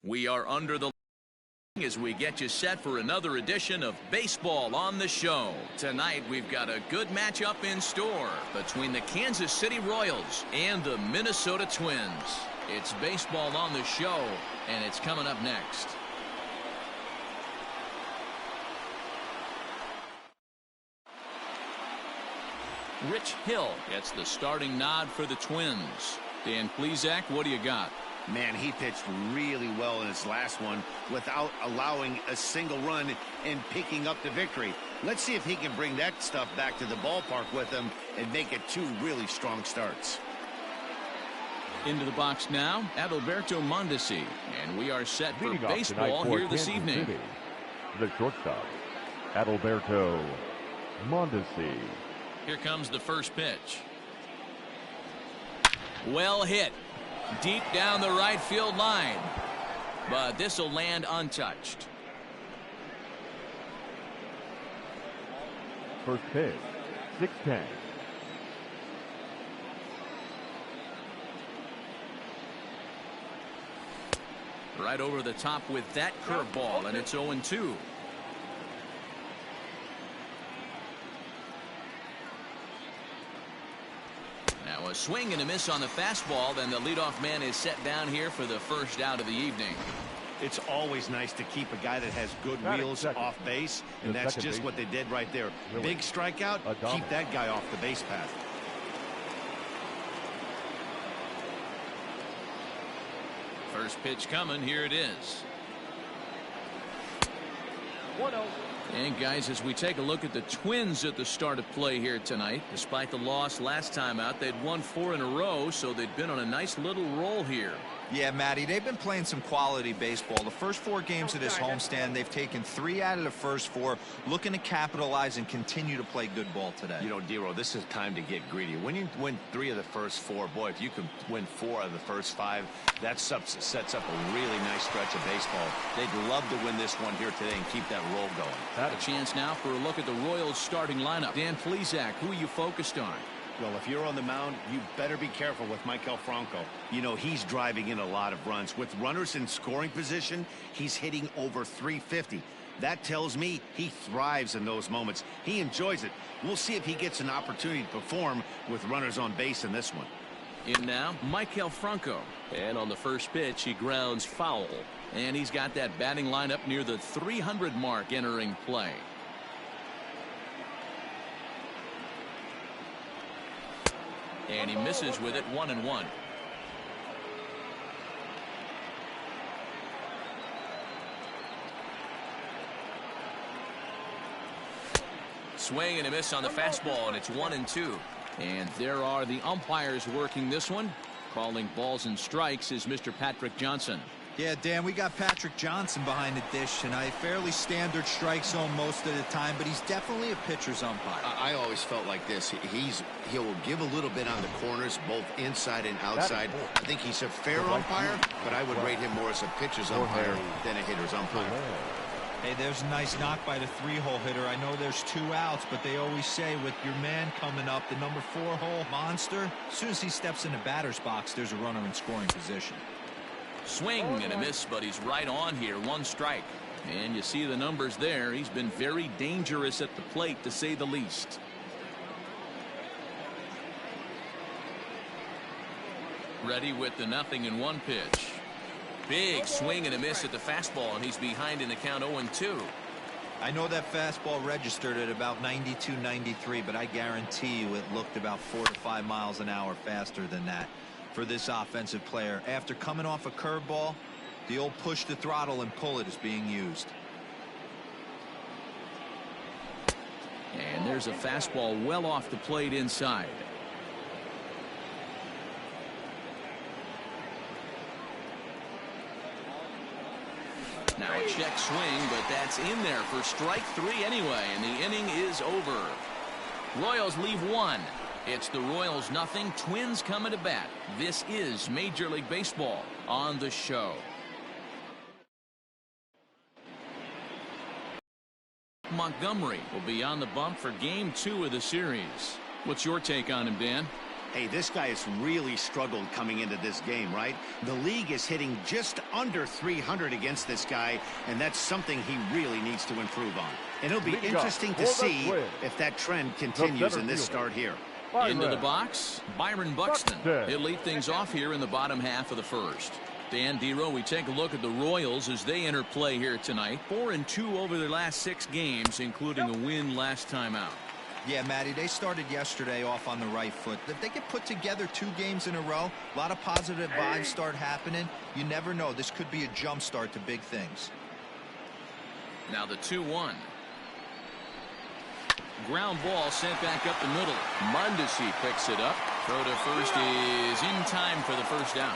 We are under the as we get you set for another edition of Baseball on the Show. Tonight we've got a good matchup in store between the Kansas City Royals and the Minnesota Twins. It's Baseball on the Show, and it's coming up next. Rich Hill gets the starting nod for the Twins. Dan Plesac, what do you got? Man, he pitched really well in his last one without allowing a single run and picking up the victory. Let's see if he can bring that stuff back to the ballpark with him and make it two really strong starts. Into the box now, Adalberto Mondesi, and we are set for baseball here this evening. City, the shortstop, Adalberto Mondesi. Here comes the first pitch. Well hit. Deep down the right field line. But this will land untouched. First pitch, 6-10. Right over the top with that curveball, and it's 0-2. Now a swing and a miss on the fastball. Then the leadoff man is set down here for the first out of the evening. It's always nice to keep a guy that has good wheels off base, and that's just what they did right there. Big strikeout, keep that guy off the base path. First pitch coming. Here it is. 1-0. And guys, as we take a look at the Twins at the start of play here tonight, despite the loss last time out, they'd won 4 in a row, so they'd been on a nice little roll here. Yeah, Matty, they've been playing some quality baseball. The first 4 games of this homestand, they've taken 3 out of the first 4, looking to capitalize and continue to play good ball today. You know, Dero, this is time to get greedy. When you win 3 of the first 4, boy, if you can win 4 of the first 5, that sets up a really nice stretch of baseball. They'd love to win this one here today and keep that roll going. A chance now for a look at the Royals starting lineup. Dan Plesac, who are you focused on? Well, if you're on the mound, you better be careful with Maikel Franco. You know, he's driving in a lot of runs. With runners in scoring position, he's hitting over 350. That tells me he thrives in those moments. He enjoys it. We'll see if he gets an opportunity to perform with runners on base in this one. In now, Maikel Franco. And on the first pitch, he grounds foul. And he's got that batting lineup near the 300 mark entering play. And he misses with it, 1-1. Swing and a miss on the fastball, and it's 1-2. And there are the umpires working this one. Calling balls and strikes is Mr. Patrick Johnson. Yeah, Dan, we got Patrick Johnson behind the dish, and a fairly standard strike zone most of the time, but he's definitely a pitcher's umpire. I always felt like this. He'll give a little bit on the corners, both inside and outside. I think he's a fair umpire, but I would rate him more as a pitcher's umpire than a hitter's umpire. Hey, there's a nice knock by the 3-hole hitter. I know there's 2 outs, but they always say with your man coming up, the number 4-hole monster, as soon as he steps in the batter's box, there's a runner in scoring position. Swing and a miss, but he's right on here. 1 strike. And you see the numbers there. He's been very dangerous at the plate, to say the least. Ready with the 0-1 pitch. Big swing and a miss at the fastball, and he's behind in the count 0-2. I know that fastball registered at about 92, 93, but I guarantee you it looked about 4 to 5 miles an hour faster than that for this offensive player. After coming off a curveball, the old push the throttle and pull it is being used. And there's a fastball well off the plate inside. Now a check swing, but that's in there for strike 3 anyway, and the inning is over. Royals leave 1. It's the Royals 0, Twins coming to bat. This is Major League Baseball on the Show. Montgomery will be on the bump for game 2 of the series. What's your take on him, Dan? Hey, this guy has really struggled coming into this game, right? The league is hitting just under 300 against this guy, and that's something he really needs to improve on. And it'll be interesting to see if that trend continues in this start here. Into the box, Byron Buxton. He'll lead things off here in the bottom half of the first. Dan Dero, we take a look at the Royals as they enter play here tonight. 4-2 over their last 6 games, including a win last time out. Yeah, Matty, they started yesterday off on the right foot. If they get put together 2 games in a row, a lot of positive vibes start happening. You never know. This could be a jump start to big things. Now the 2-1. Ground ball sent back up the middle. Mondesi picks it up. Throw to first is in time for the first down.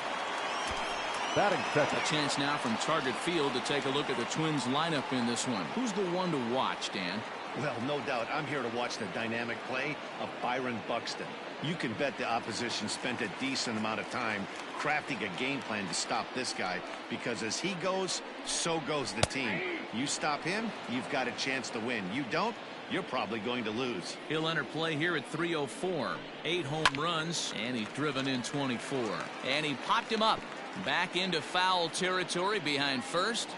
Batting second. A chance now from Target Field to take a look at the Twins lineup in this one. Who's the one to watch, Dan? Well, no doubt. I'm here to watch the dynamic play of Byron Buxton. You can bet the opposition spent a decent amount of time crafting a game plan to stop this guy, because as he goes, so goes the team. You stop him, you've got a chance to win. You don't, you're probably going to lose. He'll enter play here at 304. 8 home runs, and he's driven in 24. And he popped him up. Back into foul territory behind first,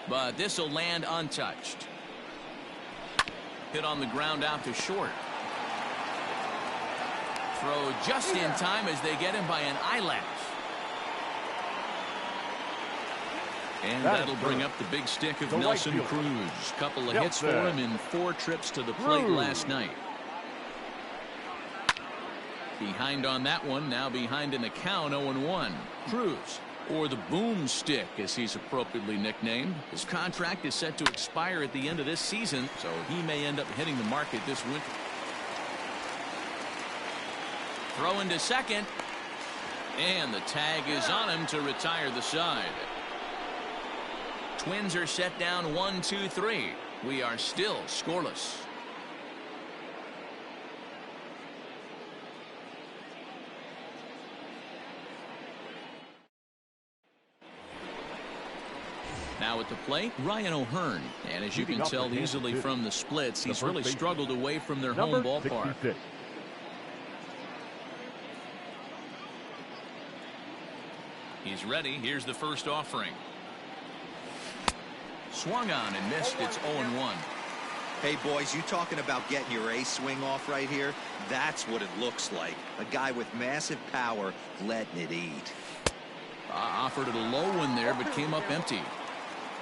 but this will land untouched. Hit on the ground out to short. Throw just in time as they get him by an eyelash. And that'll bring up the big stick of Nelson Cruz. Couple of hits for him in 4 trips to the plate last night. Behind on that one, now behind in the count, 0-1. Cruz, or the boomstick as he's appropriately nicknamed. His contract is set to expire at the end of this season, so he may end up hitting the market this winter. Throw into second, and the tag is on him to retire the side. Twins are set down 1-2-3. We are still scoreless. Now at the plate, Ryan O'Hearn. And as you can tell easily from the splits, he's really struggled away from their home ballpark. 66. He's ready. Here's the first offering. Swung on and missed. It's 0-1. Hey, boys, you talking about getting your ace swing off right here? That's what it looks like. A guy with massive power letting it eat. Offered it a low one there, but came up empty.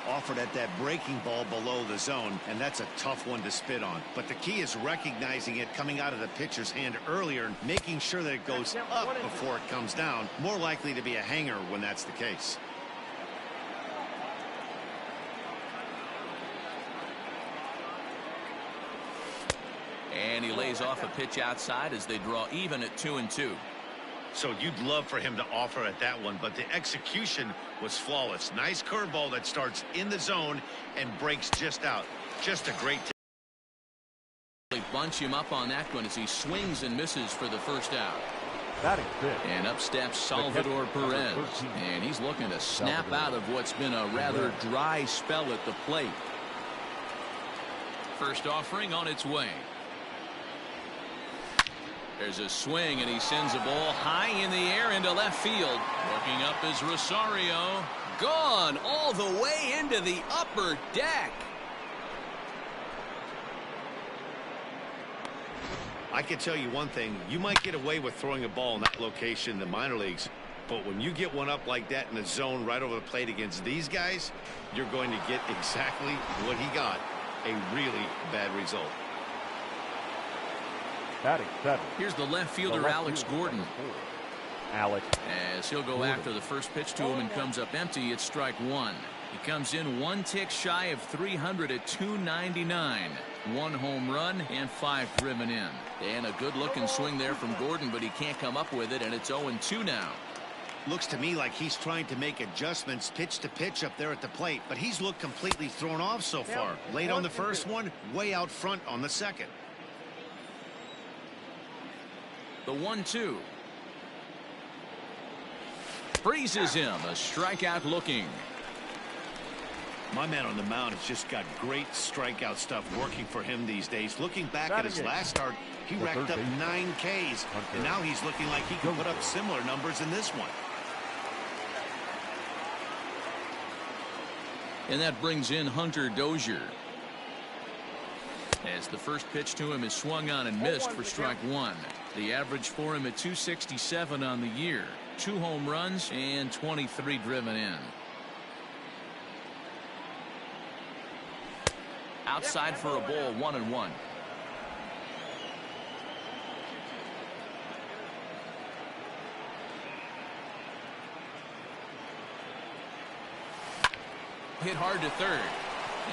Offered at that breaking ball below the zone, and that's a tough one to spit on. But the key is recognizing it coming out of the pitcher's hand earlier and making sure that it goes up before it comes down. More likely to be a hanger when that's the case. And he lays off a pitch outside as they draw even at 2-2. So you'd love for him to offer at that one, but the execution was flawless. Nice curveball that starts in the zone and breaks just out. Just a great. They bunch him up on that one as he swings and misses for the first out. And up steps Salvador Perez, and he's looking to snap out of what's been a rather dry spell at the plate. First offering on its way. There's a swing, and he sends a ball high in the air into left field. Looking up is Rosario. Gone all the way into the upper deck. I can tell you one thing. You might get away with throwing a ball in that location in the minor leagues, but when you get one up like that in the zone right over the plate against these guys, you're going to get exactly what he got. A really bad result. Here's the left fielder, Alex Gordon. As he'll go after the first pitch to him and comes up empty, it's strike 1. He comes in 1 tick shy of 300 at 299. 1 home run and 5 driven in. And a good-looking swing there from Gordon, but he can't come up with it, and it's 0-2 now. Looks to me like he's trying to make adjustments pitch to pitch up there at the plate, but he's looked completely thrown off so far. Late on the first one, way out front on the second. The 1-2. Freezes him. A strikeout looking. My man on the mound has just got great strikeout stuff working for him these days. Looking back at his last start, He racked up 9 Ks, and now he's looking like he can put up similar numbers in this one. And that brings in Hunter Dozier. As the first pitch to him is swung on and missed for strike one. The average for him at 267 on the year. 2 home runs and 23 driven in. Outside for a ball, 1-1. Hit hard to third.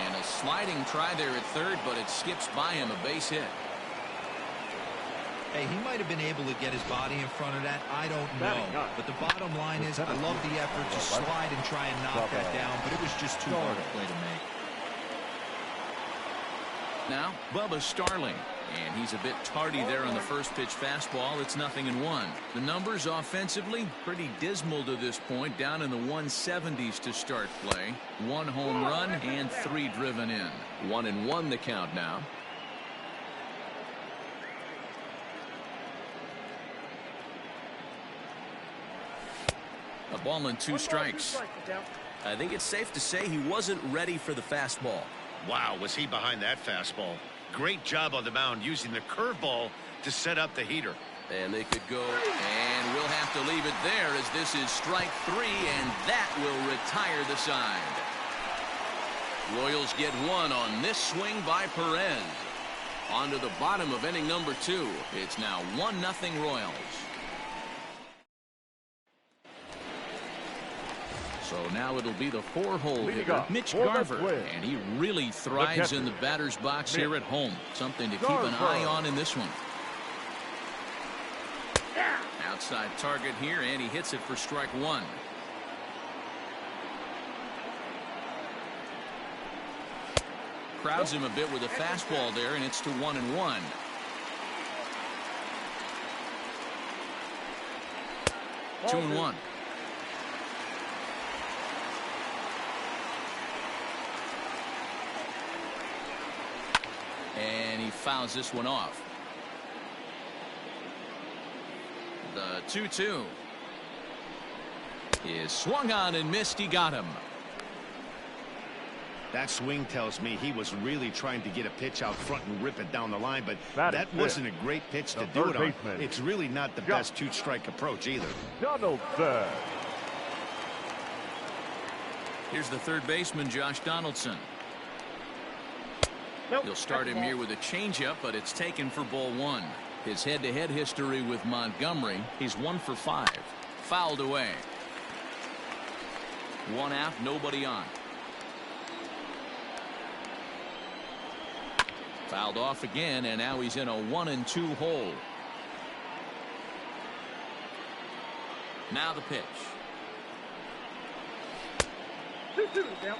And a sliding try there at third, but it skips by him, a base hit. Hey, he might have been able to get his body in front of that. I don't know. But the bottom line is, I love the effort to slide and try and knock that down, but it was just too hard a play to make. Now, Bubba Starling. And he's a bit tardy there on the first pitch fastball. It's 0-1. The numbers offensively pretty dismal to this point, down in the 170s to start play. 1 home run and 3 driven in. 1-1 the count now. A ball and 2 strikes. I think it's safe to say he wasn't ready for the fastball. Wow, was he behind that fastball. Great job on the mound using the curveball to set up the heater. And they could go, and we'll have to leave it there as this is strike 3, and that will retire the side. Royals get 1 on this swing by Perez. On to the bottom of inning number 2. It's now 1-0 Royals. So now it'll be the 4-hole hitter, Mitch Garver, and he really thrives in the batter's box here at home. Something to keep an eye on in this one. Outside target here, and he hits it for strike 1. Crowds him a bit with a fastball there, and it's to 1-1. Two and 1. And he fouls this one off. The 2-2 is swung on and missed. He got him. That swing tells me he was really trying to get a pitch out front and rip it down the line, but that wasn't a great pitch to do it on. It's really not the best 2-strike approach either. Donaldson. Here's the third baseman, Josh Donaldson. He'll start him here with a changeup, but it's taken for ball 1. His head-to-head history with Montgomery, he's 1 for 5. Fouled away. 1 out, nobody on. Fouled off again, and now he's in a 1-2 hole. Now the pitch. 2-2 down.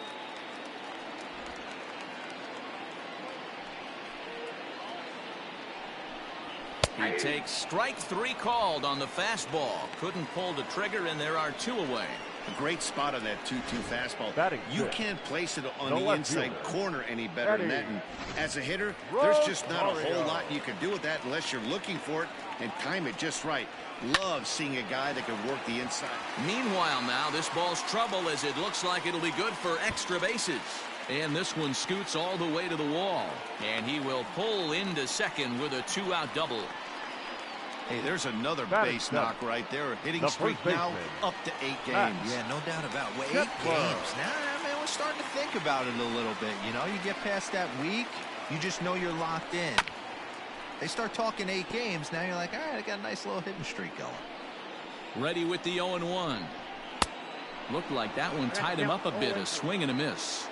He takes strike 3 called on the fastball. Couldn't pull the trigger, and there are 2 away. A great spot on that 2-2 fastball. You can't place it on the inside corner any better than that. And as a hitter, there's just not a whole lot you can do with that unless you're looking for it and time it just right. Love seeing a guy that can work the inside. Meanwhile now, this ball's trouble as it looks like it'll be good for extra bases. And this one scoots all the way to the wall. And he will pull into second with a 2-out double. Hey, there's another base knock right there. Hitting streak now up to 8 games. Yeah, no doubt about it. 8 games. Now, man, we're starting to think about it a little bit. You know, you get past that week, you just know you're locked in. They start talking 8 games, now you're like, all right, I got a nice little hitting streak going. Ready with the 0-1. Looked like that one tied him up a bit. A swing and a miss.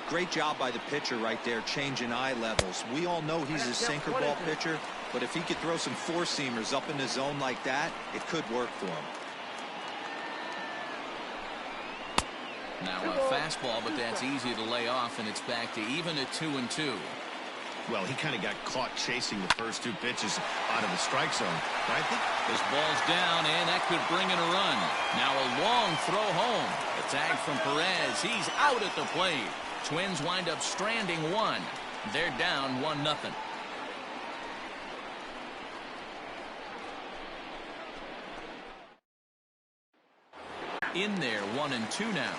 Great job by the pitcher right there, changing eye levels. We all know he's a sinker ball pitcher, but if he could throw some 4-seamers up in the zone like that, it could work for him. Now a fastball, but that's easy to lay off, and it's back to even at 2-2. Well, he kind of got caught chasing the first 2 pitches out of the strike zone. But I think this ball's down, and that could bring in a run. Now a long throw home. The tag from Perez. He's out at the plate. Twins wind up stranding 1. They're down 1-0. In there, 1-2 now.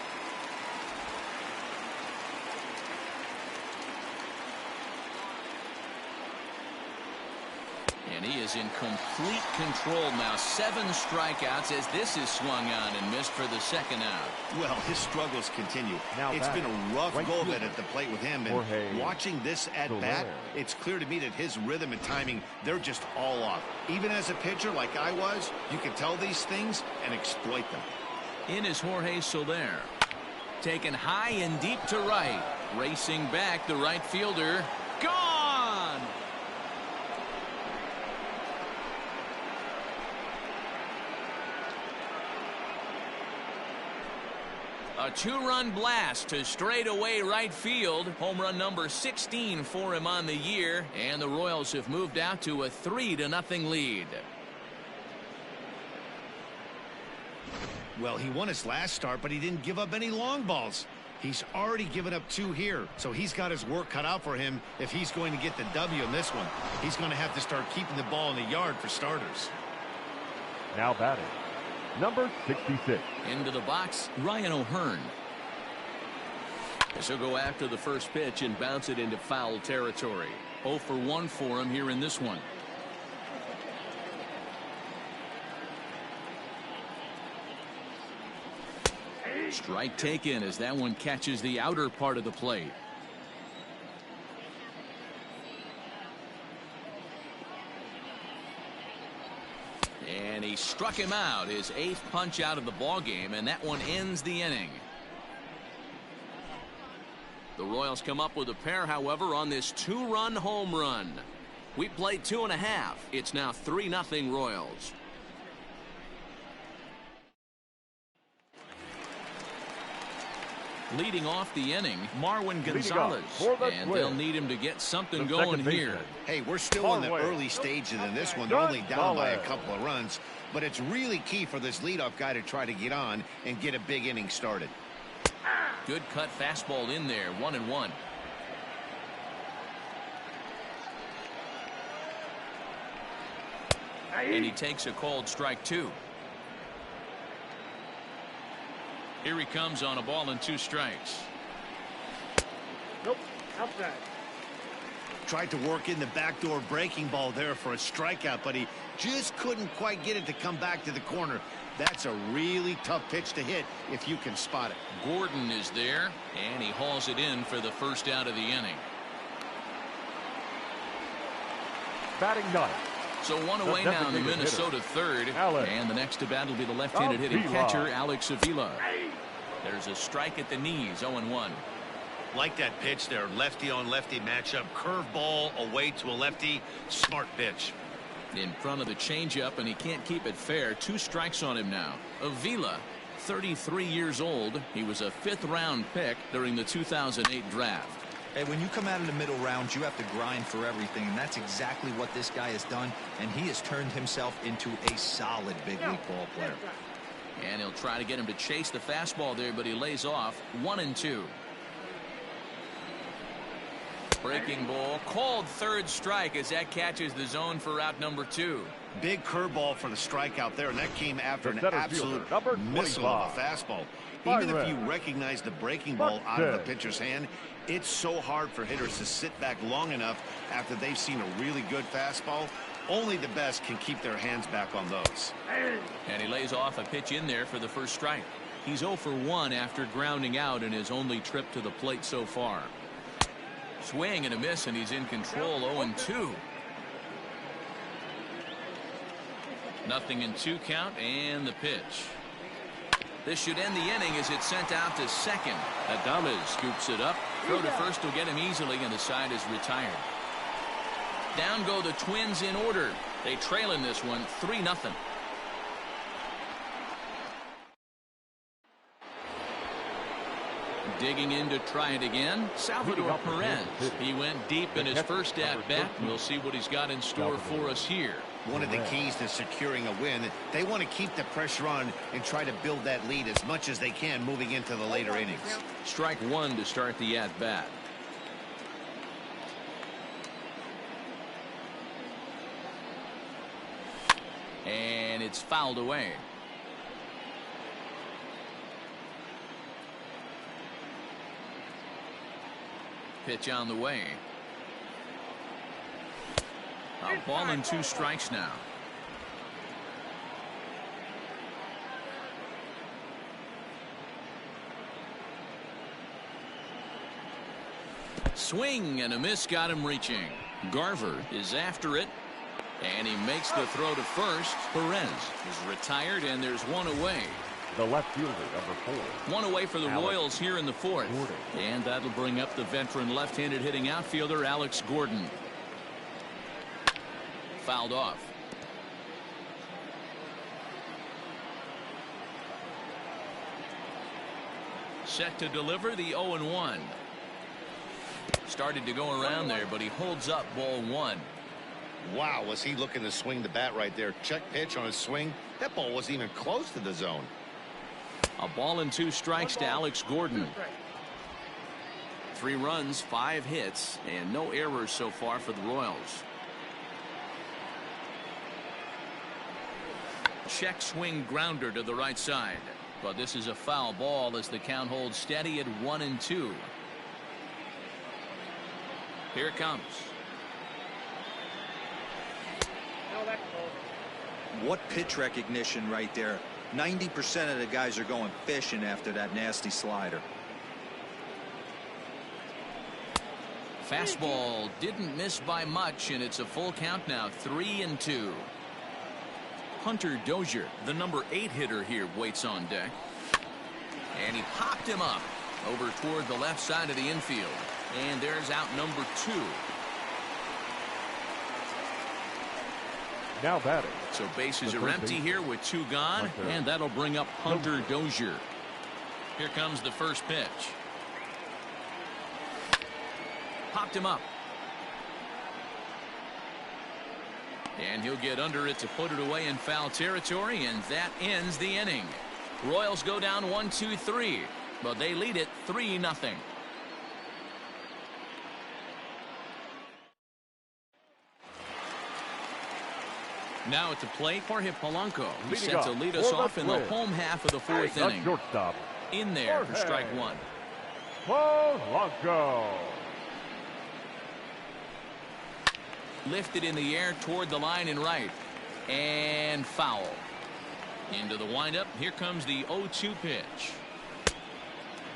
And he is in complete control now. 7 strikeouts as this is swung on and missed for the second out. Well, his struggles continue. Now It's been a rough right go of it fielder, at the plate with him. Jorge And watching this at-bat, it's clear to me that his rhythm and timing, they're just all off. Even as a pitcher like I was, you can tell these things and exploit them. In is Jorge Soler. Taken high and deep to right. Racing back, the right fielder. Gone! A 2-run blast to straightaway right field. Home run number 16 for him on the year. And the Royals have moved out to a 3-0 lead. Well, he won his last start, but he didn't give up any long balls. He's already given up 2 here, so he's got his work cut out for him if he's going to get the W in this one. He's going to have to start keeping the ball in the yard for starters. Now batting, number 66. Into the box, Ryan O'Hearn. This will go after the first pitch and bounce it into foul territory. 0 for 1 for him here in this one. Strike taken as that one catches the outer part of the plate. And he struck him out, his 8th punch out of the ball game, and that one ends the inning. The Royals come up with a pair, however, on this 2-run home run. We played 2.5. It's now 3-0 Royals. Leading off the inning, Marwin Gonzalez, and they'll need him to get something going here. Hey, we're still in the early stages in this one. They're only down by a couple of runs, but it's really key for this leadoff guy to try to get on and get a big inning started. Good cut fastball in there, 1-1. And he takes a called strike 2. Here he comes on a ball and 2 strikes. Nope. Outside. Tried to work in the backdoor breaking ball there for a strikeout, but he just couldn't quite get it to come back to the corner. That's a really tough pitch to hit if you can spot it. Gordon is there, and he hauls it in for the first out of the inning. Batting 9. So 1 away now in the Minnesota third. And the next to bat will be the left-handed hitting catcher, Alex Avila. There's a strike at the knees, 0-1. Like that pitch there, lefty on lefty matchup, curveball away to a lefty, smart pitch. In front of the changeup, and he can't keep it fair. 2 strikes on him now. Avila, 33 years old. He was a 5th-round pick during the 2008 draft. Hey, when you come out of the middle rounds, you have to grind for everything, and that's exactly what this guy has done, and he has turned himself into a solid big league ball player. And he'll try to get him to chase the fastball there, but he lays off. 1-2. Breaking ball, called 3rd strike as that catches the zone for out number 2. Big curveball for the strikeout there, and that came after an center absolute fielder, missile of a fastball. Even if you recognize the breaking ball out of the pitcher's hand, it's so hard for hitters to sit back long enough after they've seen a really good fastball. Only the best can keep their hands back on those. And he lays off a pitch in there for the first strike. He's 0 for 1 after grounding out in his only trip to the plate so far. Swing and a miss, and he's in control. 0-2. Nothing in 2 count, and the pitch. This should end the inning as it's sent out to second. Adames scoops it up. Throw to first will get him easily, and the side is retired. Down go the Twins in order. They trail in this one 3-0. Digging in to try it again, Salvador Perez. He went deep in his first at-bat. We'll see what he's got in store for us here. One of the keys to securing a win, they want to keep the pressure on and try to build that lead as much as they can moving into the later innings. Strike 1 to start the at-bat. And it's fouled away. Pitch on the way. A ball and 2 strikes now. Swing and a miss got him reaching. Garver is after it, and he makes the throw to first. Perez is retired, and there's 1 away. The left fielder, number 4. 1 away for the Royals here in the 4th. And that'll bring up the veteran left-handed hitting outfielder Alex Gordon. Fouled off. Set to deliver the 0-1. Started to go around there, but he holds up ball 1. Wow, was he looking to swing the bat right there? Check pitch on his swing. That ball wasn't even close to the zone. A ball and 2 strikes to Alex Gordon. 3 runs, 5 hits, and no errors so far for the Royals. Check swing grounder to the right side. But this is a foul ball as the count holds steady at 1-2. Here it comes. What pitch recognition right there. 90% of the guys are going fishing after that nasty slider. Fastball didn't miss by much, and it's a full count now, 3-2. Hunter Dozier, the number 8 hitter here, waits on deck. And he popped him up over toward the left side of the infield. And there's out number 2. Now batting. So bases are empty here with 2 gone, and that'll bring up Hunter Dozier. Here comes the first pitch. Popped him up. And he'll get under it to put it away in foul territory, and that ends the inning. Royals go down 1-2-3, but they lead it 3-0. Now at the plate, Jorge Polanco, who's set to lead us off in the home half of the 4th inning. Shortstop. In there for strike 1. Polanco. Lifted in the air toward the line and right. And foul. Into the windup. Here comes the 0-2 pitch.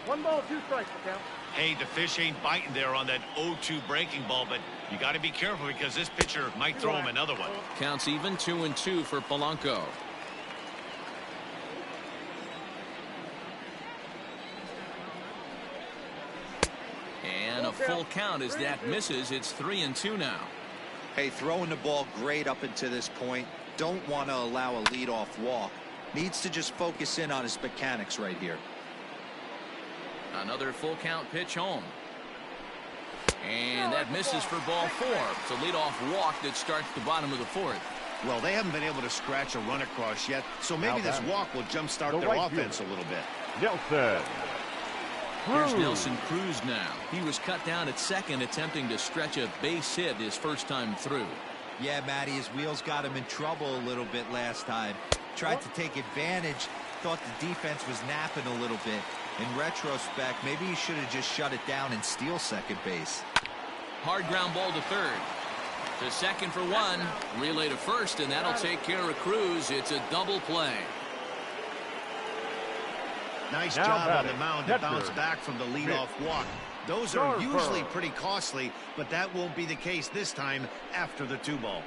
1 ball, 2 strikes, count. Hey, the fish ain't biting there on that 0-2 breaking ball, but you got to be careful because this pitcher might throw him another one. Counts even, 2-2 for Polanco. And a full count as that misses. It's 3-2 now. Hey, throwing the ball great up until this point. Don't want to allow a leadoff walk. Needs to just focus in on his mechanics right here. Another full count pitch home. And that misses for ball 4. It's a leadoff walk that starts the bottom of the 4th. Well, they haven't been able to scratch a run across yet, so maybe this walk will jumpstart their offense a little bit. Nelson. Here's Nelson Cruz now. He was cut down at second, attempting to stretch a base hit his first time through. Yeah, Matty, his wheels got him in trouble a little bit last time. Tried to take advantage. Thought the defense was napping a little bit. In retrospect, maybe he should have just shut it down and steal second base. Hard ground ball to third. To second for 1. Relay to first, and that'll take care of Cruz. It's a double play. Nice job on the mound to bounce back from the leadoff walk. Those are usually pretty costly, but that won't be the case this time after the 2 ball.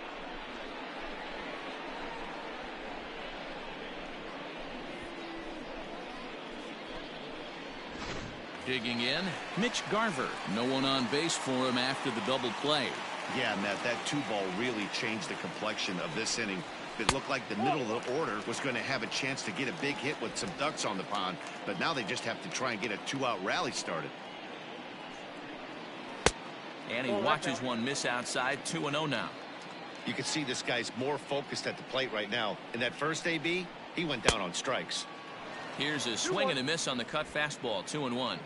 Digging in, Mitch Garver. No one on base for him after the double play. Yeah, Matt, that 2 ball really changed the complexion of this inning. It looked like the middle of the order was going to have a chance to get a big hit with some ducks on the pond, but now they just have to try and get a 2-out rally started. And he watches one miss outside. 2-0 now. You can see this guy's more focused at the plate right now. In that first AB, he went down on strikes. Here's a swing and a miss on the cut fastball. 2-1.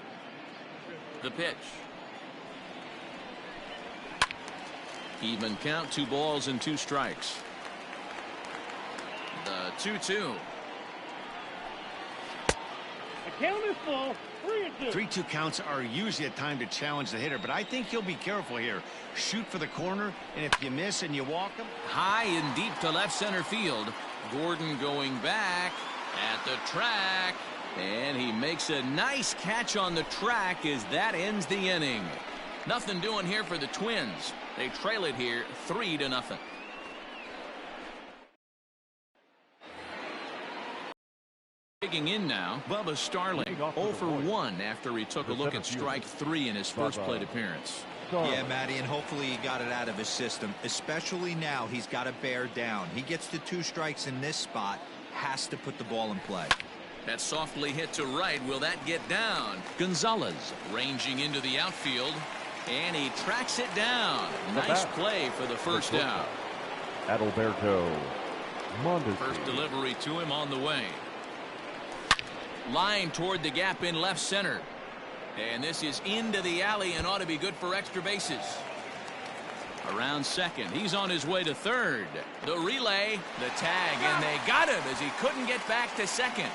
The pitch. Even count, 2 balls and 2 strikes. The 2-2. The count is full. 3-2 counts are usually a time to challenge the hitter, but I think he'll be careful here. Shoot for the corner, and if you miss and you walk him. High and deep to left center field. Gordon going back at the track, and he makes a nice catch on the track as that ends the inning. Nothing doing here for the Twins. They trail it here 3-0. Digging in now, Bubba Starling, 0 for 1 after he took a look at strike 3 in his first plate appearance. Yeah, Matty, and hopefully he got it out of his system, especially now he's got to bear down. He gets the 2 strikes in this spot, has to put the ball in play. That softly hit to right. Will that get down? Gonzalez ranging into the outfield, and he tracks it down. Nice play for the first out. Adalberto Mondesi. First delivery to him on the way. Line toward the gap in left center. And this is into the alley and ought to be good for extra bases. Around second. He's on his way to third. The relay, the tag, and they got him as he couldn't get back to second.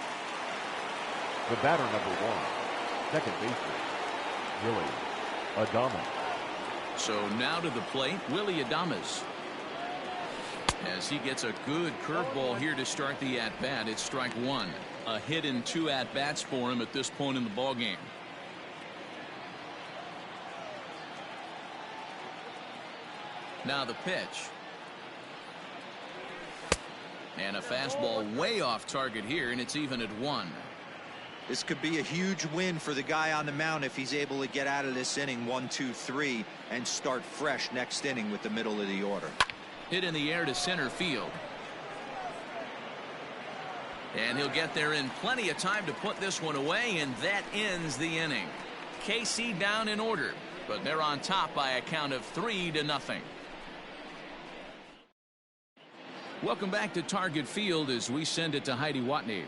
The batter number 1, second baseman, Willie Adames. So now to the plate, Willie Adames. As he gets a good curveball here to start the at-bat. It's strike 1. A hit in 2 at-bats for him at this point in the ballgame. Now the pitch. And a fastball way off target here, and it's even at 1. This could be a huge win for the guy on the mound if he's able to get out of this inning 1, 2, 3 and start fresh next inning with the middle of the order. Hit in the air to center field. And he'll get there in plenty of time to put this one away, and that ends the inning. KC down in order, but they're on top by a count of 3-0. Welcome back to Target Field as we send it to Heidi Watney.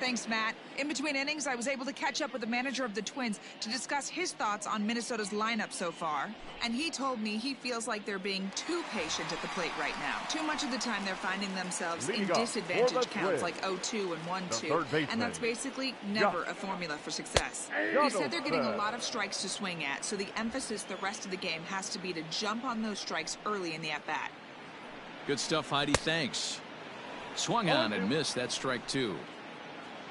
Thanks, Matt. In between innings, I was able to catch up with the manager of the Twins to discuss his thoughts on Minnesota's lineup so far. And he told me he feels like they're being too patient at the plate right now. Too much of the time they're finding themselves in disadvantage counts like 0-2 and 1-2. And that's basically never a formula for success. He said they're getting a lot of strikes to swing at, so the emphasis the rest of the game has to be to jump on those strikes early in the at-bat. Good stuff, Heidi. Thanks. Swung on and missed. That strike 2.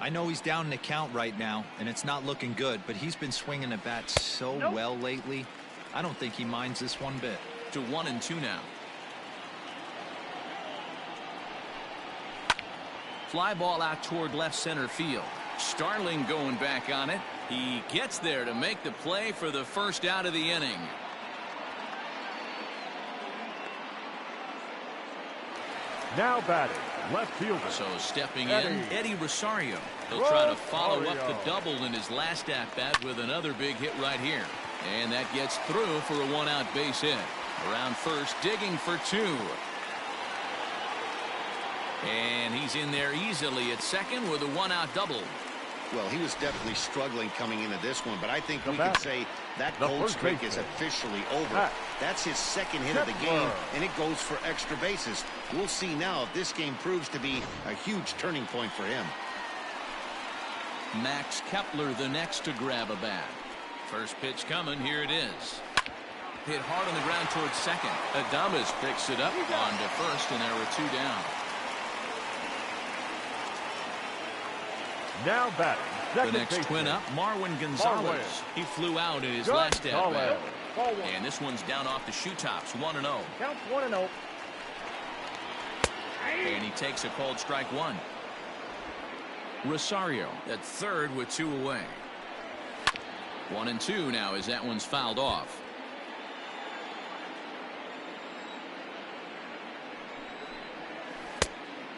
I know he's down in the count right now, and it's not looking good, but he's been swinging the bat so well lately. I don't think he minds this one bit. To 1-2 now. Fly ball out toward left center field. Starling going back on it. He gets there to make the play for the first out of the inning. Now batting, left fielder. So stepping in, Eddie Rosario. He'll try to follow up the double in his last at-bat with another big hit right here. And that gets through for a 1-out base hit. Around first, digging for 2. And he's in there easily at second with a 1-out double. Well, he was definitely struggling coming into this one, but I think we can say that cold streak is officially over. That's his second hit of the game, and it goes for extra bases. We'll see now if this game proves to be a huge turning point for him. Max Kepler the next to grab a bat. First pitch coming. Here it is. Hit hard on the ground towards second. Adames picks it up on to first, and there were 2 down. Now batting, the next twin up, Marwin Gonzalez. He flew out in his last at-bat. And this one's down off the shoe tops, 1-0. Counts 1-0. And he takes a called strike 1. Rosario at third with 2 away. 1-2 now as that one's fouled off.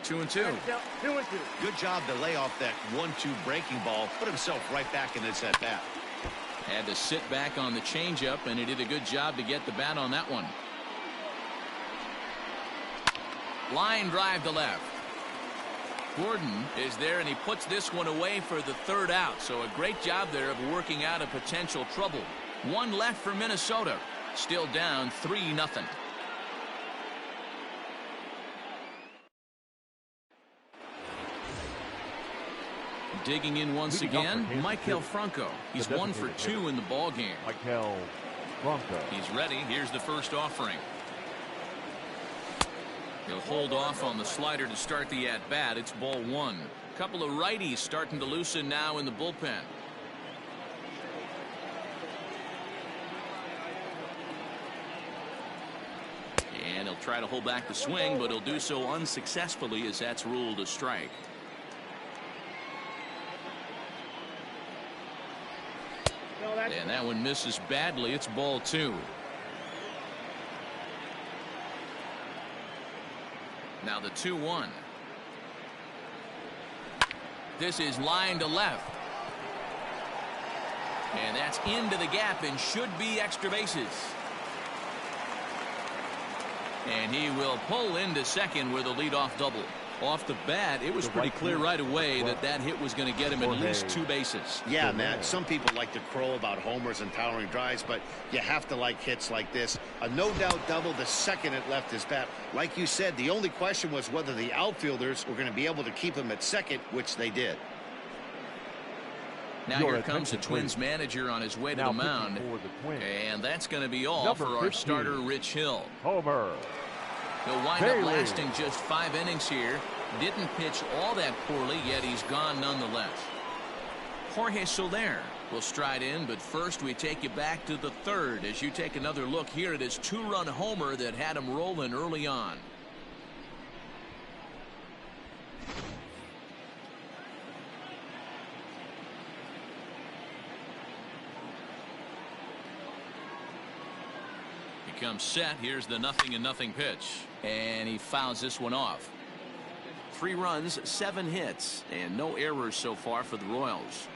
2-2. 2-2. Good job to lay off that 1-2 breaking ball. Put himself right back in this at-bat. Had to sit back on the changeup, and he did a good job to get the bat on that one. Line drive to left. Gordon is there, and he puts this one away for the 3rd out. So a great job there of working out a potential trouble. 1 left for Minnesota. Still down 3-0. Digging in once again, Maikel Franco. He's 1 for 2 in the ball game. Maikel Franco. He's ready. Here's the first offering. He'll hold off on the slider to start the at-bat. It's ball 1. Couple of righties starting to loosen now in the bullpen. And he'll try to hold back the swing, but he'll do so unsuccessfully as that's ruled a strike. And that one misses badly. It's ball 2. Now the 2-1. This is line to left. And that's into the gap and should be extra bases. And he will pull into second with a leadoff double. Off the bat, it was pretty clear right away that that hit was going to get him at least 2 bases. Yeah, Matt, some people like to crow about homers and powering drives, but you have to like hits like this. A no-doubt double the second it left his bat. Like you said, the only question was whether the outfielders were going to be able to keep him at second, which they did. Now here comes the Twins manager on his way to the mound. And that's going to be all for our starter, Rich Hill. Homer. He'll wind up lasting just 5 innings here. Didn't pitch all that poorly, yet he's gone nonetheless. Jorge Soler will stride in, but first we take you back to the 3rd as you take another look here at his 2-run homer that had him rolling early on. Comes set. Here's the 0-0 pitch, and he fouls this one off. 3 runs, 7 hits, and no errors so far for the Royals.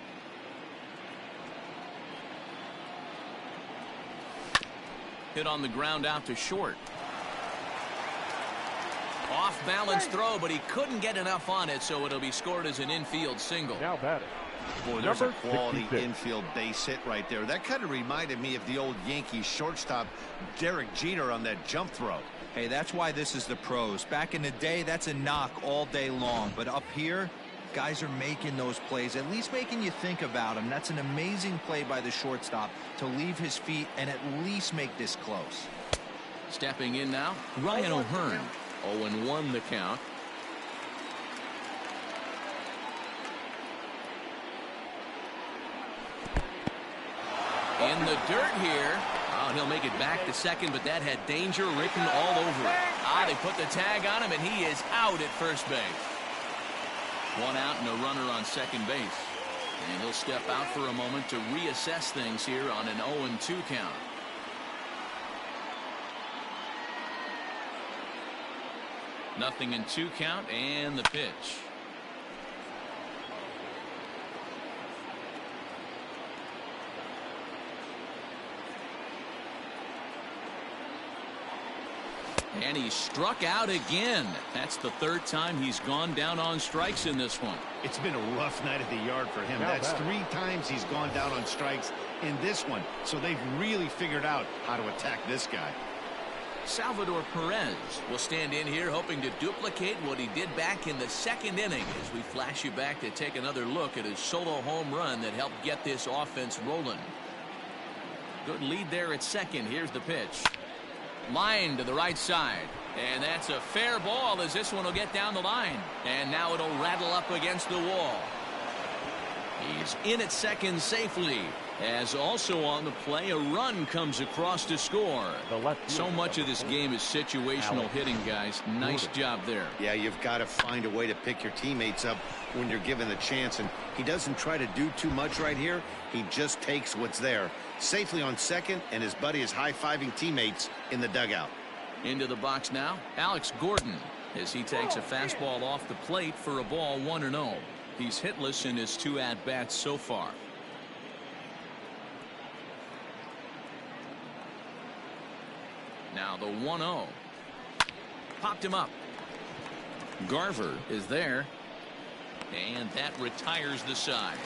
Hit on the ground out to short. Off balance throw, but he couldn't get enough on it, so it'll be scored as an infield single. Now batting. Boy, there's a quality infield base hit right there. That kind of reminded me of the old Yankees shortstop Derek Jeter on that jump throw. Hey, that's why this is the pros. Back in the day, that's a knock all day long. But up here, guys are making those plays, at least making you think about them. That's an amazing play by the shortstop to leave his feet and at least make this close. Stepping in now, Ryan O'Hearn. 0-1 the count. In the dirt here. Oh, he'll make it back to second, but that had danger written all over it. They put the tag on him, and he is out at first base. 1 out and a runner on second base. And he'll step out for a moment to reassess things here on an 0-2 count. Nothing in 2 count, and the pitch. And he struck out again. That's the 3rd time he's gone down on strikes in this one. It's been a rough night at the yard for him. That's 3 times he's gone down on strikes in this one. So they've really figured out how to attack this guy. Salvador Perez will stand in here hoping to duplicate what he did back in the 2nd inning as we flash you back to take another look at his solo home run that helped get this offense rolling. Good lead there at second. Here's the pitch. Line to the right side, and that's a fair ball as this one will get down the line, and now it'll rattle up against the wall. He's in at second safely, as also on the play a run comes across to score. So much of this game is situational hitting, guys. Nice job there. Yeah, you've got to find a way to pick your teammates up when you're given the chance, and he doesn't try to do too much right here. He just takes what's there. Safely on second, and his buddy is high-fiving teammates in the dugout. Into the box now, Alex Gordon, as he takes a fastball off the plate for a ball 1-0. He's hitless in his 2 at-bats so far. Now the 1-0. Popped him up. Garver is there, and that retires the side.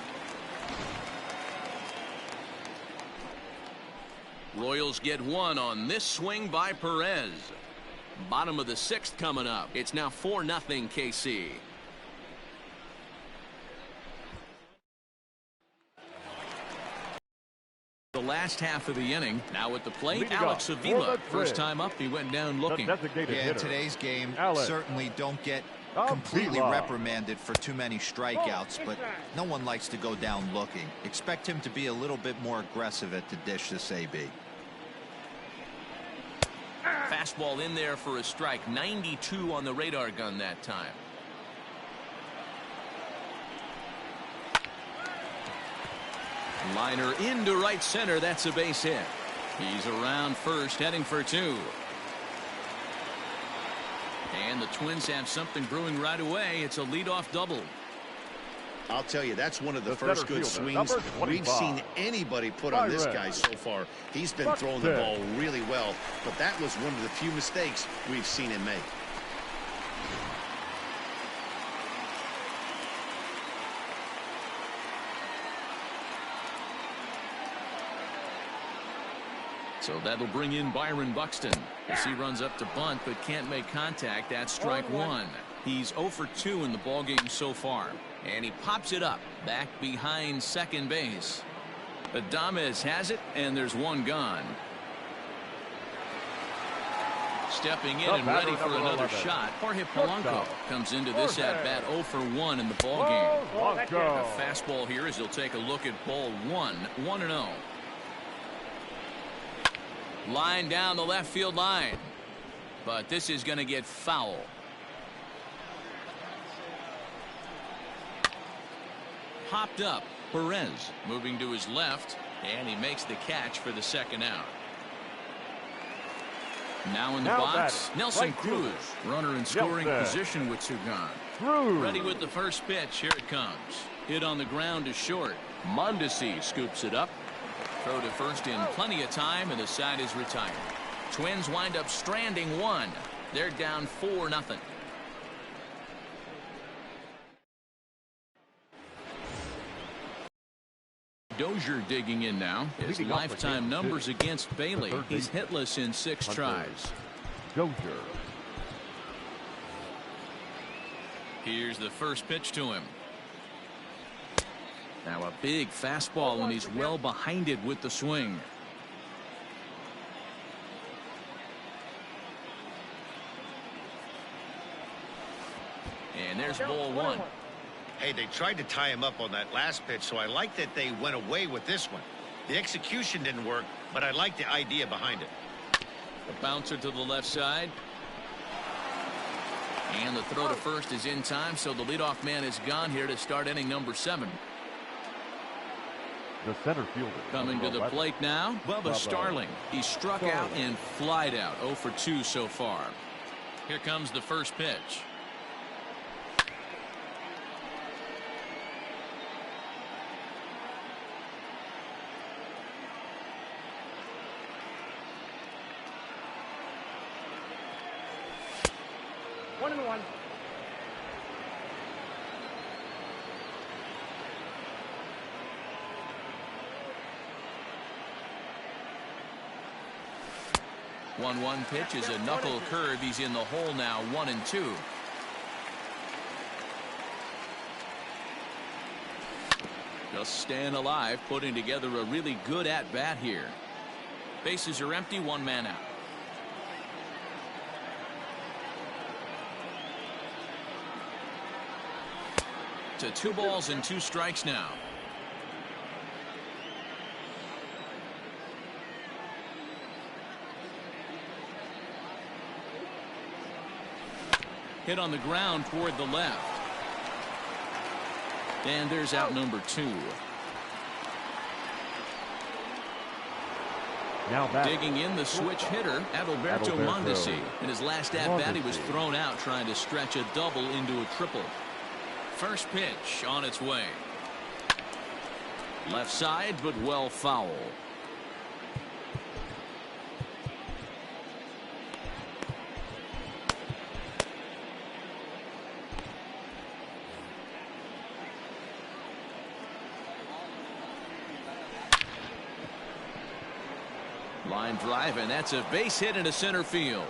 Royals get 1 on this swing by Perez. Bottom of the 6th coming up. It's now 4-0 KC. last half of the inning. Now at the plate, Leading Alex off for Avila. the First Twins, time up, he went down the looking. designated Yeah, hitter, today's game Alex certainly don't get Avila. completely reprimanded for too many strikeouts, but no one likes to go down looking. Expect him to be a little bit more aggressive at the dish this AB. Fastball in there for a strike. 92 on the radar gun that time. Liner into right center. That's a base hit. He's around first, heading for two. And the Twins have something brewing right away. It's a leadoff double. I'll tell you, that's one of the The first center good fielder, swings number we've 25, seen anybody put on this Byron guy so far. He's been throwing the ball really well, but that was one of the few mistakes we've seen him make. So that'll bring in Byron Buxton as he runs up to bunt but can't make contact. That's strike one. He's 0 for 2 in the ballgame so far. And he pops it up back behind second base. Adames has it, and there's one gone. Stepping in and ready for another shot. Jorge Polanco comes into this at-bat 0 for 1 in the ballgame. A fastball here as he'll take a look at ball 1. 1-0. Line down the left field line. But this is going to get foul. Popped up. Perez moving to his left, and he makes the catch for the second out. Now in the box, Nelson Cruz, runner in scoring position with two gone. Ready with the first pitch. Here it comes. Hit on the ground to short. Mondesi scoops it up. Throw to first in plenty of time, and the side is retired. Twins wind up stranding one. They're down 4-0. Dozier digging in now. His lifetime numbers against Bailey. He's hitless in 6 tries. Dozier. Here's the first pitch to him. Now a big fastball, and he's well behind it with the swing. And there's ball 1. Hey, they tried to tie him up on that last pitch, so I like that they went away with this one. The execution didn't work, but I like the idea behind it. The bouncer to the left side. And the throw to first is in time, so the leadoff man is gone here to start inning number 7. The center fielder. Coming to the plate now, Bubba Starling. He struck out and flied out. 0 for 2 so far. Here comes the first pitch. One and one. One pitch is a knuckle curve. He's in the hole now. 1-2. Just staying alive, putting together a really good at-bat here. Bases are empty, 1 man out. To 2 balls and 2 strikes now. Hit on the ground toward the left. And there's out number 2. Now back. Digging in the switch hitter, Adalberto Mondesi. In his last at-bat, he was thrown out trying to stretch a double into a triple. First pitch on its way. Left side, but well foul. Line drive, and that's a base hit into center field.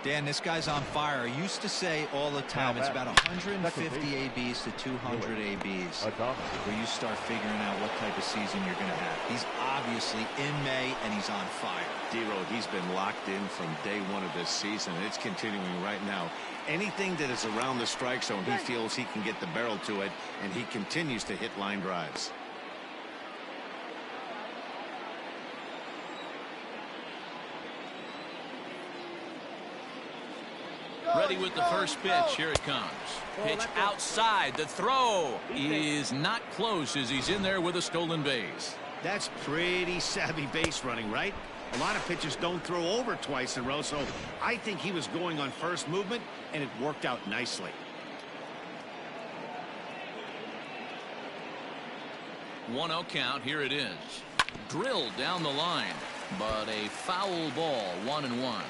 Dan, this guy's on fire. I used to say all the time it's about 150 ABs to 200 ABs where you start figuring out what type of season you're going to have. He's obviously in May, and he's on fire. D-Road, he's been locked in from day one of this season, and it's continuing right now. Anything that is around the strike zone, he feels he can get the barrel to it, and he continues to hit line drives. Ready with the first pitch. Here it comes. Pitch outside. The throw is not close as he's in there with a stolen base. That's pretty savvy base running, right? A lot of pitchers don't throw over twice in a row, so I think he was going on first movement, and it worked out nicely. 1-0 count. Here it is. Drilled down the line, but a foul ball. 1-1.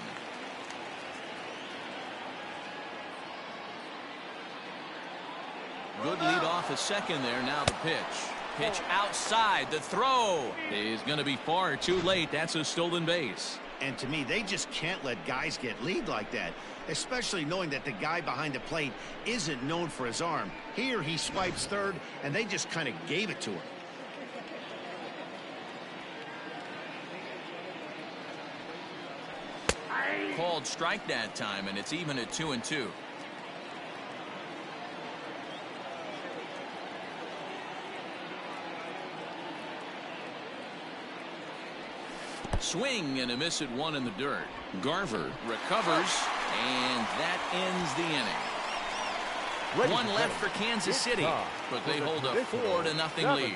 Good lead off at second there. Now the pitch. Pitch outside. The throw is going to be far too late. That's a stolen base. And to me, they just can't let guys get lead like that, especially knowing that the guy behind the plate isn't known for his arm. Here he swipes third, and they just kind of gave it to him. Called strike that time, and it's even at 2-2. Swing and a miss at one in the dirt. Garver recovers, and that ends the inning. One left for Kansas City, but they hold a 4-0 lead.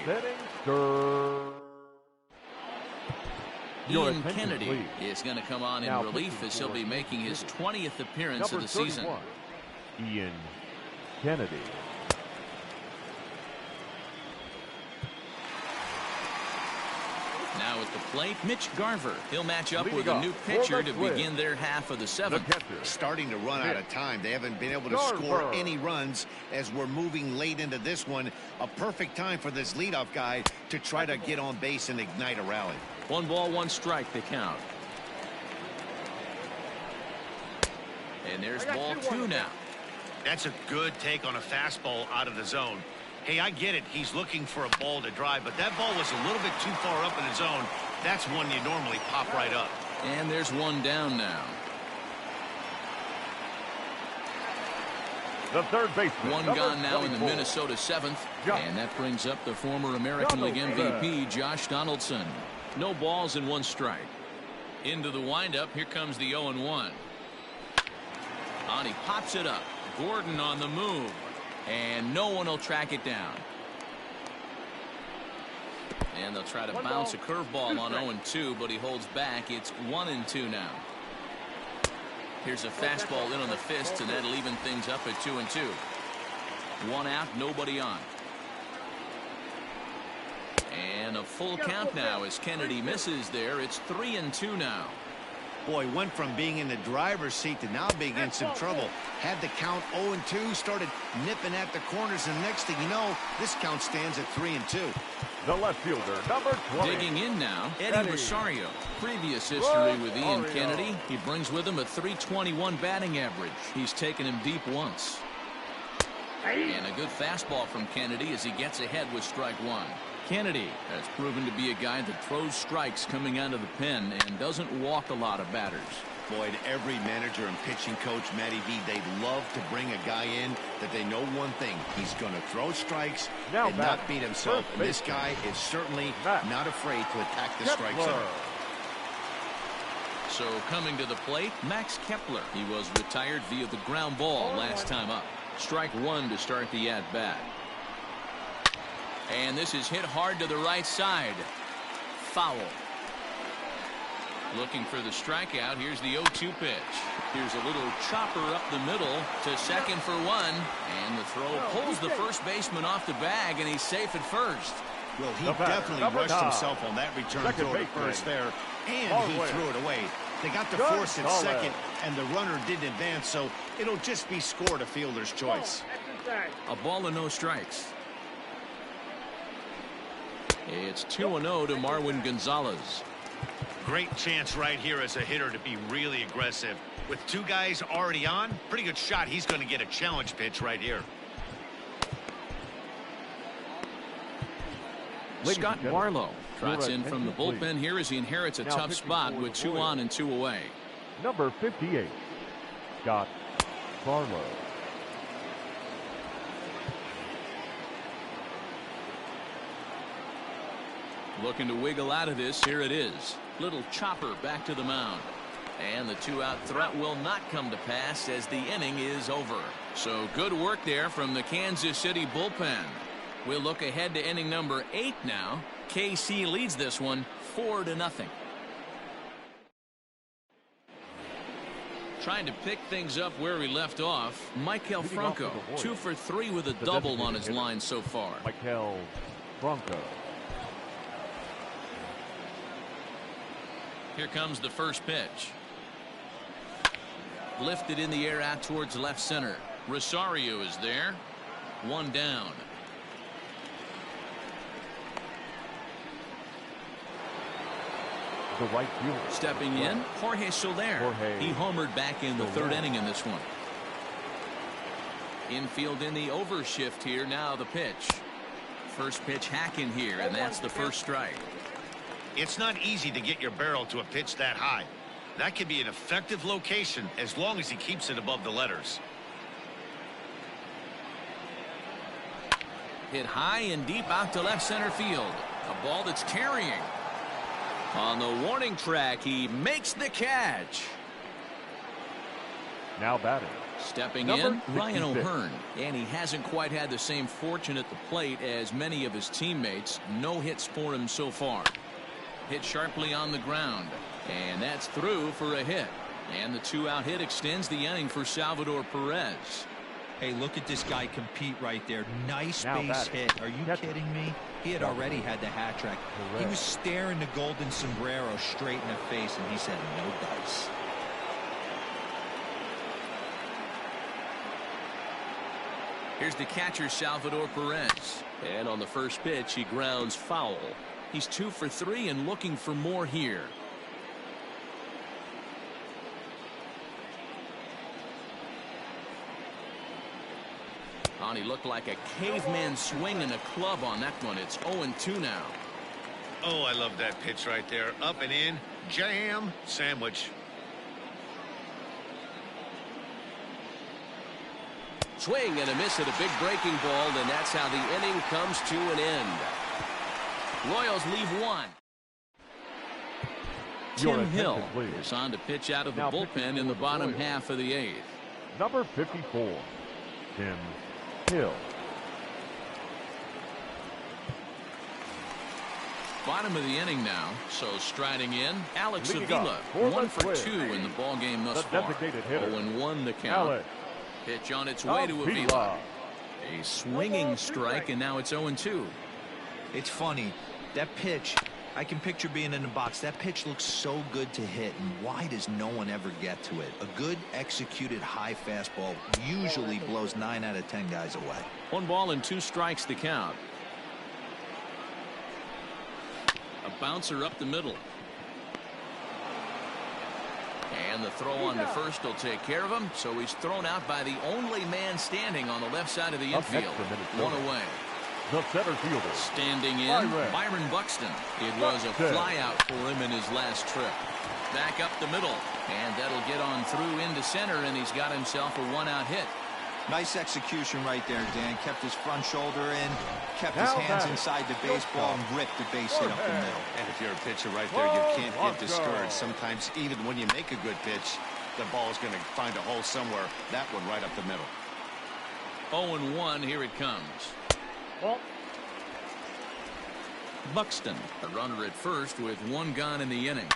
Ian Kennedy is going to come on in relief as he'll be making his 20th appearance of the season. Ian Kennedy. Now at the plate, Mitch Garver. He'll match up with a new pitcher to begin their half of the seventh. Starting to run out of time. They haven't been able to score any runs as we're moving late into this one. A perfect time for this leadoff guy to try to get on base and ignite a rally. 1 ball, 1 strike to count. And there's ball 2 now. That's a good take on a fastball out of the zone. Hey, I get it. He's looking for a ball to drive, but that ball was a little bit too far up in the zone. That's one you normally pop right up. And there's 1 down now. The third baseman. 1 gone now in the Minnesota 7th. And that brings up the former American League MVP, Josh Donaldson. No balls and 1 strike. Into the windup. Here comes the 0-1. On he pops it up. Gordon on the move. And no one will track it down. And they'll try to bounce a curveball on 0-2, but he holds back. It's 1-2 now. Here's a fastball in on the fists, and that'll even things up at 2-2. 1 out, nobody on. And a full count now as Kennedy misses there. It's 3-2 now. Boy, went from being in the driver's seat to now being in some trouble. Had the count 0-2, started nipping at the corners, and next thing you know, this count stands at 3-2. The left fielder, number 20. Digging in now, Eddie Rosario. Previous history with Ian Kennedy. He brings with him a .321 batting average. He's taken him deep once. And a good fastball from Kennedy as he gets ahead with strike 1. Kennedy has proven to be a guy that throws strikes coming out of the pen and doesn't walk a lot of batters. Boyd, every manager and pitching coach, Matty V, they love to bring a guy in that they know one thing. He's going to throw strikes and not beat himself. And this guy is certainly not afraid to attack the strike zone. So coming to the plate, Max Kepler. He was retired via the ground ball last time up. Strike 1 to start the at-bat. And this is hit hard to the right side. Foul. Looking for the strikeout. Here's the 0-2 pitch. Here's a little chopper up the middle to second for 1. And the throw pulls the first baseman off the bag, and he's safe at first. Well, he definitely rushed himself on that return throw to first there, and he threw it away. They got the force at second, and the runner didn't advance, so it'll just be scored a fielder's choice. A ball and no strikes. It's 2-0 to Marwin Gonzalez. Great chance right here as a hitter to be really aggressive. With two guys already on, pretty good shot. He's going to get a challenge pitch right here. Scott Barlow trots in from the bullpen here as he inherits a tough spot with 2 on and 2 away. Number 58, Scott Barlow. Looking to wiggle out of this. Here it is. Little chopper back to the mound. And the 2-out threat will not come to pass as the inning is over. So good work there from the Kansas City bullpen. We'll look ahead to inning number 8 now. KC leads this one 4-0. Trying to pick things up where we left off. Maikel Franco 2 for 3 with a double on his line so far. Maikel Franco. Here comes the first pitch. Lifted in the air out towards left center. Rosario is there. 1 down. The right fielder. Stepping in, Jorge Soler. He homered back in the 3rd inning in this one. Infield in the overshift here. Now the pitch. First pitch hacking here, and that's the first strike. It's not easy to get your barrel to a pitch that high. That could be an effective location as long as he keeps it above the letters. Hit high and deep out to left center field. A ball that's carrying. On the warning track, he makes the catch. Now batting. Stepping Number in, Ryan 66. O'Hearn. And he hasn't quite had the same fortune at the plate as many of his teammates. No hits for him so far. Hit sharply on the ground. And that's through for a hit. And the 2-out hit extends the inning for Salvador Perez. Hey, look at this guy compete right there. Nice Now base batting. hit. Are you Kepler. kidding me? He had already had the hat trick. He was staring the golden sombrero straight in the face, and he said, no dice. Here's the catcher, Salvador Perez. And on the first pitch, he grounds foul. He's 2 for 3 and looking for more here. He looked like a caveman swinging a club on that one. It's 0-2 now. Oh, I love that pitch right there. Up and in. Jam. Sandwich. Swing and a miss at a big breaking ball, and that's how the inning comes to an end. Royals leave 1. Tim Hill is on to pitch out of the bullpen in the bottom half of the 8th. Number 54, Tim Hill. Bottom of the inning now, so striding in, Alex Leading Avila, off for 1 the for Twins, 2 in the ball game thus the far. designated hitter, 0-1 the count. Alex Pitch on its way to Avila. A swinging strike, and now it's 0-2. It's funny. That pitch, I can picture being in the box. That pitch looks so good to hit, and why does no one ever get to it? A good executed high fastball usually blows 9 out of 10 guys away. 1 ball and 2 strikes the count. A bouncer up the middle. And the throw on to first will take care of him, so he's thrown out by the only man standing on the left side of the infield. 1 away. The center fielder. Standing in, Byron Buxton. It was a flyout for him in his last trip. Back up the middle, and that'll get on through into center, and he's got himself a 1-out hit. Nice execution right there, Dan. Kept his front shoulder in, kept his hands inside the baseball, and ripped the base hit up the middle. And if you're a pitcher right there, you can't get discouraged. Sometimes even when you make a good pitch, the ball is going to find a hole somewhere. That one right up the middle. 0-1, here it comes. Buxton, a runner at first with 1 gone in the inning.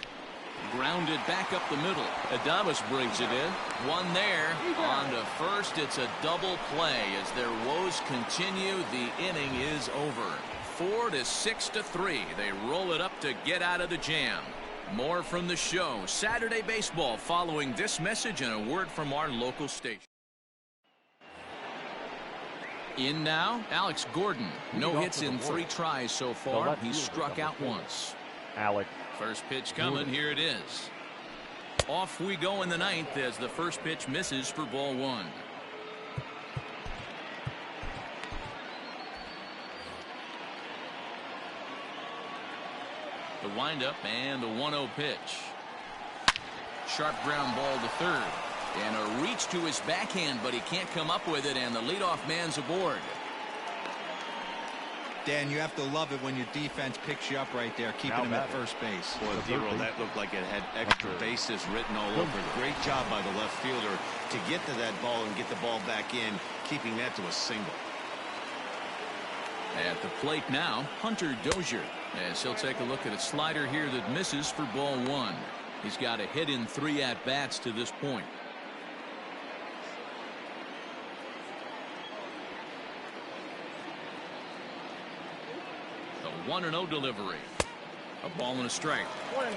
Grounded back up the middle. Adames brings it in. 1 there. On to first. It's a double play as their woes continue. The inning is over. 4-6-3. They roll it up to get out of the jam. More from the show. Saturday Baseball following this message and a word from our local station. In now, Alex Gordon. No hits in 3 tries so far. He's struck out once. Alex. First pitch coming. Here it is. Off we go in the ninth as the first pitch misses for ball one. The windup and the 1-0 pitch. Sharp ground ball to third. And a reach to his backhand, but he can't come up with it, and the leadoff man's aboard. Dan, you have to love it when your defense picks you up right there, keeping him at first base. Boy, Zero, that looked like it had extra bases written all over it. Great job by the left fielder to get to that ball and get the ball back in, keeping that to a single. At the plate now, Hunter Dozier, as he'll take a look at a slider here that misses for ball one. He's got a hit in 3 at-bats to this point. The 1-0 delivery. A ball and a strike. 1-1.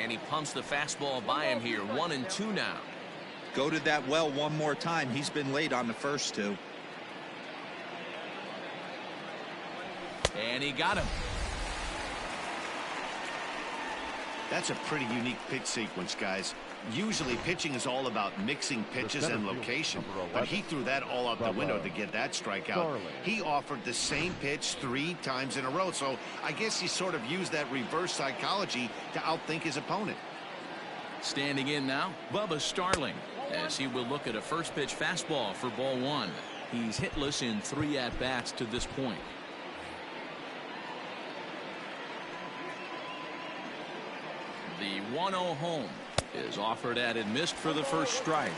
And he pumps the fastball by him here. 1-2 now. Go to that well one more time. He's been late on the first two. And he got him. That's a pretty unique pitch sequence, guys. Usually pitching is all about mixing pitches and location, but he threw that all out the window to get that strikeout. He offered the same pitch 3 times in a row, so I guess he sort of used that reverse psychology to outthink his opponent. Standing in now, Bubba Starling, as he will look at a first pitch fastball for ball one. He's hitless in 3 at-bats to this point. The 1-0 home is offered at and missed for the first strike.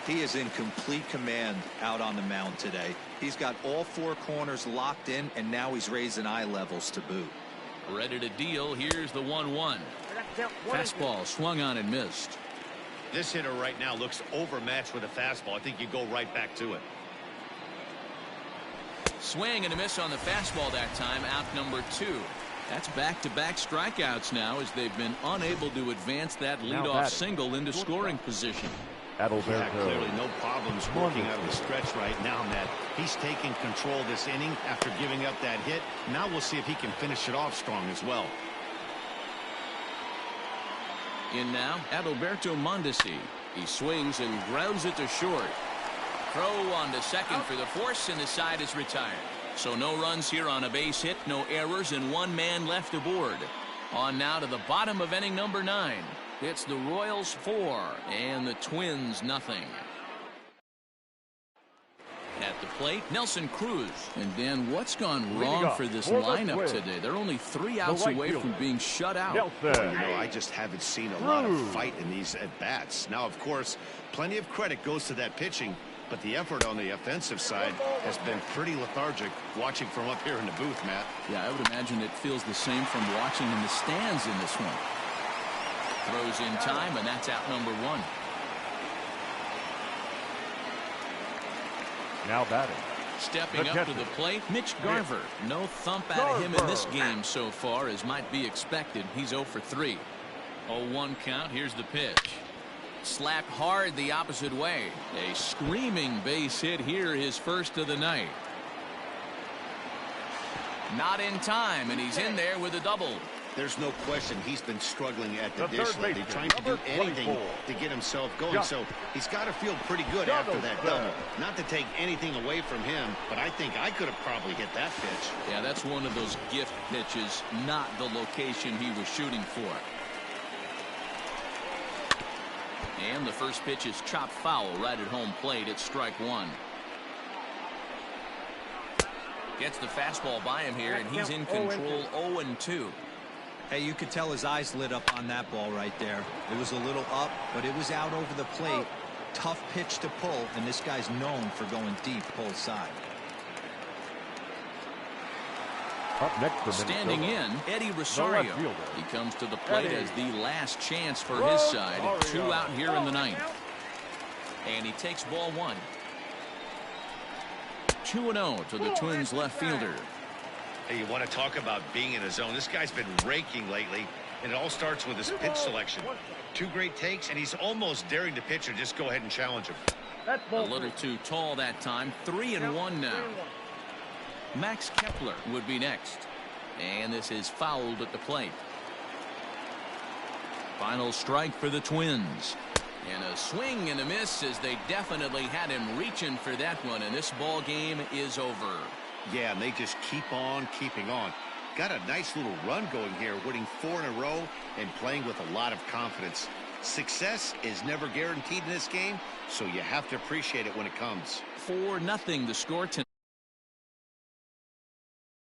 He is in complete command out on the mound today. He's got all 4 corners locked in, and now he's raising eye levels to boot. Ready to deal. Here's the 1-1. Fastball swung on and missed. This hitter right now looks overmatched with a fastball. I think you go right back to it. Swing and a miss on the fastball that time. Out number 2. That's back-to-back strikeouts now as they've been unable to advance that leadoff single into scoring position. Yeah, clearly no problems working out of the stretch right now, Matt. He's taking control of this inning after giving up that hit. Now we'll see if he can finish it off strong as well. In now, Adalberto Mondesi. He swings and grounds it to short. Throw on to second for the force, and the side is retired. So no runs here on a base hit, no errors, and 1 man left aboard. On now to the bottom of inning number 9. It's the Royals 4 and the Twins nothing. At the plate, Nelson Cruz. And Dan, what's gone wrong for this lineup today? They're only 3 outs away from being shut out. Well, you know, I just haven't seen a lot of fight in these at-bats. Now, of course, plenty of credit goes to that pitching, but the effort on the offensive side has been pretty lethargic watching from up here in the booth, Matt. Yeah, I would imagine it feels the same from watching in the stands in this one. Throws in time, and that's out number 1. Now batting. Stepping up to the plate, Mitch Garver. No thump out of him in this game so far, as might be expected. He's 0 for 3. 0-1 count. Here's the pitch. Slapped hard the opposite way. A screaming base hit here, his first of the night. Not in time, and he's in there with a double. There's no question he's been struggling at the dish lately, trying to do anything to get himself going. So he's got to feel pretty good after that double. Not to take anything away from him, but I think I could have probably hit that pitch. Yeah, that's one of those gift pitches, not the location he was shooting for. And the first pitch is chopped foul right at home plate. It's strike 1. Gets the fastball by him here, and he's in control. 0-2. Hey, you could tell his eyes lit up on that ball right there. It was a little up, but it was out over the plate. Tough pitch to pull, and this guy's known for going deep pull side. Up next for standing in, Eddie Rosario. He comes to the plate as the last chance for his side. 2 out here in the 9th. And he takes ball 1. 2-0 to the Twins left fielder. Hey, you want to talk about being in a zone? This guy's been raking lately, and it all starts with his pitch selection. 2 great takes, and he's almost daring the pitcher just go ahead and challenge him. That's A ball little three. too tall that time. 3-1 now. 3-1. Max Kepler would be next. And this is fouled at the plate. Final strike for the Twins. And a swing and a miss, as they definitely had him reaching for that one, and this ball game is over. Yeah, and they just keep on keeping on. Got a nice little run going here, winning 4 in a row and playing with a lot of confidence. Success is never guaranteed in this game, so you have to appreciate it when it comes. 4-0 the score tonight.